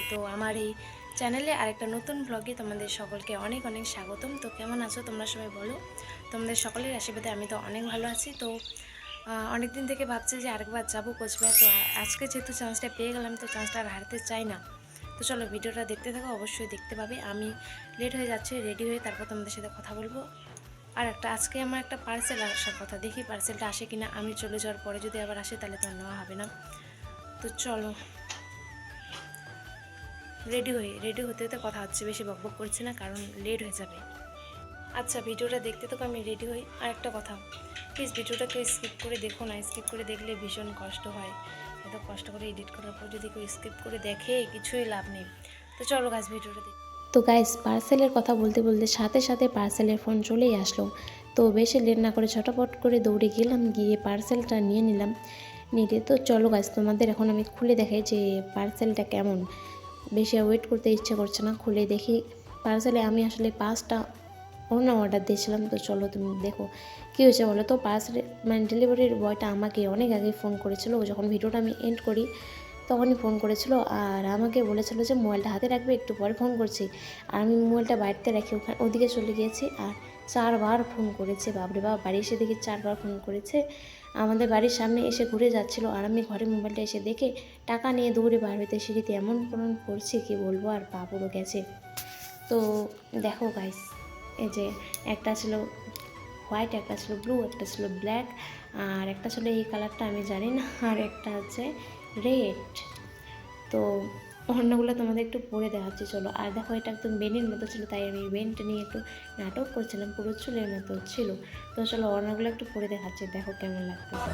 তো আমার এই চ্যানেলে আরেকটা নতুন ব্লগে তোমাদের সকলকে অনেক অনেক স্বাগতম। তো কেমন আছো তোমরা সবাই বলো। তোমাদের সকলের আশীর্বাদে আমি তো অনেক ভালো আছি। তো অনেক দিন থেকে ভাবছি যে আরেকবার যাবো কোচবিহার। তো আজকে যেহেতু চান্সটা পেয়ে গেলাম, তো চান্সটা আর হারতে চাই না। তো চলো ভিডিওটা দেখতে থাকো, অবশ্যই দেখতে পাবে। আমি লেট হয়ে যাচ্ছি, রেডি হয়ে তারপর তোমাদের সাথে কথা বলবো। আর আজকে আমার একটা পার্সেল আসার কথা, দেখি পার্সেলটা আসে কিনা। আমি চলে যাওয়ার পরে যদি আবার আসে তাহলে তো নেওয়া হবে না। তো চলো রেডি হতে হতে কথা হচ্ছে, বেশি বকবক করছি না কারণ লেট হয়ে যাবে। আচ্ছা ভিডিওটা দেখতে তো আমি রেডি হই। আর একটা কথা, প্লিজ ভিডিওটা কেউ স্কিপ করে দেখো না। স্কিপ করে দেখলে ভীষণ কষ্ট হয়। এত কষ্ট করে এডিট করার পর যদি কেউ স্কিপ করে দেখে কিছুই লাভ নেই। তো চলো গাইস ভিডিওটা দেখি। তো গাইস পার্সেলের কথা বলতে বলতে সাথে সাথে পার্সেলের ফোন চলেই আসলো। তো বেশি লেট না করে ছটাপট করে দৌড়ে গেলাম, গিয়ে পার্সেলটা নিয়ে নিলাম। নিতে তো চলো গাইস তোমাদের এখন আমি খুলে দেখাই যে পার্সেলটা কেমন। বেশি ওয়েট করতে ইচ্ছে করছে না, খুলে দেখি। পার্সেলে আমি আসলে 5টা ওড়না অর্ডার দিয়েছিলাম। তো চলো তুমি দেখো কী হয়েছে বলো তো। পার্সেল মানে ডেলিভারির বয়টা আমাকে অনেক আগে ফোন করেছিল, যখন ভিডিওটা আমি এন্ড করি তখনই ফোন করেছিল। আর আমাকে বলেছিল যে মোবাইলটা হাতে রাখবে, একটু পরে ফোন করছি। আর আমি মোবাইলটা বাড়িতে রেখে ওদিকে চলে গিয়েছি। আর 4বার ফোন করেছে, বাপরে বাপ। বাড়ি এসে দেখি 4বার ফোন করেছে। আমাদের বাড়ির সামনে এসে ঘুরে যাচ্ছিলো, আর আমি ঘরে মোবাইলটা এসে দেখে টাকা নিয়ে দৌড়ে বার হইতে সিঁড়িতে এমন ফোন করছি কি বলবো, আর পা পুরো গেছে। তো দেখো গাইস, এই যে একটা ছিল হোয়াইট, একটা ছিল ব্লু, একটা ছিল ব্ল্যাক, আর একটা ছিল এই কালারটা আমি জানি না, আর একটা হচ্ছে রেড। তো অন্যগুলো তোমাদের একটু পরে দেখাচ্ছি চলো। আর দেখো এটা একদম বেনির মতো ছিল, তাই আমি বেনটা নিয়ে একটু নাটক করছিলাম, পুরো চুলের মতো ছিল। তো চলো অন্যগুলো একটু পরে দেখাচ্ছি, দেখো কেমন লাগতেছে।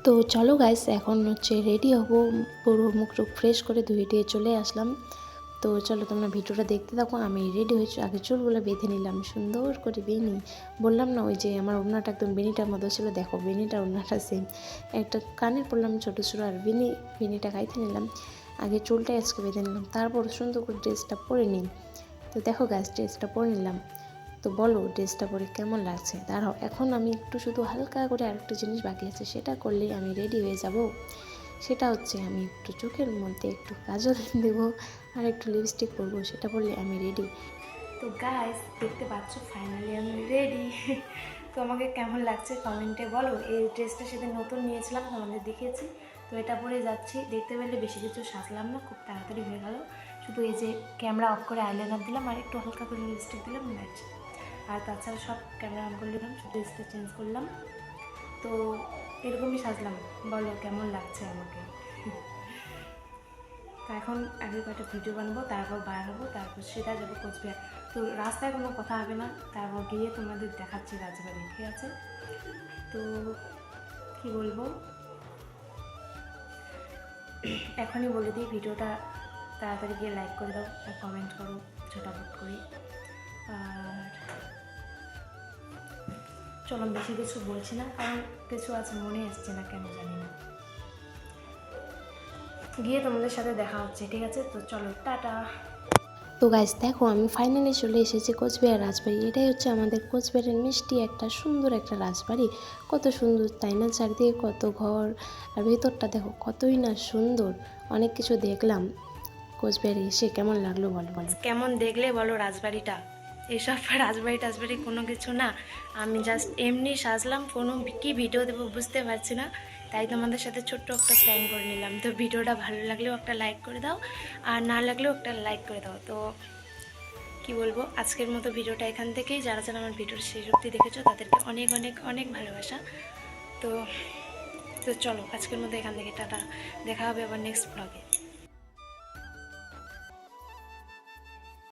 তো চলো গাইস এখন হচ্ছে রেডি হবো, পুরো মুখ টুক ফ্রেশ করে ধুয়ে টুয়ে চলে আসলাম। তো চলো তোমরা ভিডিওটা দেখতে থাকো। আমি রেডি হয়েছি, আগে চুলগুলো বেঁধে নিলাম সুন্দর করে বেনি। বললাম না ওই যে আমার ওড়নাটা একদম বেনিটার মতো ছিল, দেখো বেনিটা ওড়নাটা সেম। একটা কানে পরলাম ছোটো ছোটো, আর বেনিটা গাইতে নিলাম। আগে চুলটা আজকে বেঁধে নিলাম, তারপর সুন্দর করে ড্রেসটা পরে নিই। তো দেখো গাইস ড্রেসটা পরে নিলাম। তো বলো ড্রেসটা পরে কেমন লাগছে। দাঁড়াও এখন আমি একটু শুধু হালকা করে আরেকটা জিনিস বাকি আছে, সেটা করলেই আমি রেডি হয়ে যাব। সেটা হচ্ছে আমি একটু চোখের মধ্যে একটু কাজল দেবো আর একটু লিপস্টিক পরবো, সেটা বললে আমি রেডি। তো গাইস দেখতে পাচ্ছ ফাইনালি আমি রেডি। তো আমাকে কেমন লাগছে কমেন্টে বলো। এই ড্রেসটা সেদিন নতুন নিয়েছিলাম, তোমাদের দেখিয়েছি। তো এটা পরে যাচ্ছি, দেখতে পেলে বেশি কিছু সাজলাম না, খুব তাড়াতাড়ি হয়ে গেল। শুধু এই যে ক্যামেরা অফ করে আইলাইনার দিলাম আর একটু হালকা করে লিপস্টিক দিলাম, ব্যাস। আর তাছাড়া সব ক্যামেরা অন করে দিলাম, শুধু ড্রেসটা চেঞ্জ করলাম। তো এরকমই সাজলাম, বলো কেমন লাগছে আমাকে। তো এখন আগে কয়েকটা ভিডিও বানাবো, তারপর বার হবো, তারপর সেটা যাবো কোচবিহার। তো রাস্তায় কোনো কথা হবে না, তারপর গিয়ে তোমাদের দেখাচ্ছি রাজবাড়ি, ঠিক আছে। তো কি বলবো, এখনই বলে দিই ভিডিওটা তাড়াতাড়ি গিয়ে লাইক করে দাও আর কমেন্ট করো ছোটাফট করে। আর চলো বেশি কিছু বলছি না, কারণ কিছু আছে মনে আসছে না কেন জানি না। গিয়ে তোমাদের সাথে দেখা হচ্ছে, ঠিক আছে। তো চলো টাটা। তো গাইস দেখো আমি ফাইনালি চলে এসেছি কোচবিহার রাজবাড়ি। এটাই হচ্ছে আমাদের কোচবিহারের মিষ্টি একটা সুন্দর একটা রাজবাড়ি। কত সুন্দর তাই না, চারিদিকে কত ঘর, আর ভেতরটা দেখো কতই না সুন্দর। অনেক কিছু দেখলাম কোচবিহারে এসে। কেমন লাগলো বলো বলো, কেমন দেখলে বলো রাজবাড়িটা। এসব রাজবাড়ি কোনো কিছু না, আমি জাস্ট এমনি সাজলাম, কোনো কি ভিডিও দেবো বুঝতে পারছি না, তাই তোমাদের সাথে ছোট্ট একটা প্ল্যান করে নিলাম। তো ভিডিওটা ভালো লাগলেও একটা লাইক করে দাও, আর না লাগলেও একটা লাইক করে দাও। তো কি বলবো, আজকের মতো ভিডিওটা এখান থেকেই। যারা যারা আমার ভিডিওর শেষ অবধি দেখেছো তাদেরকে অনেক অনেক অনেক ভালোবাসা। তো তো চলো আজকের মতো এখান থেকে টাটা, দেখা হবে আবার নেক্সট ব্লগে।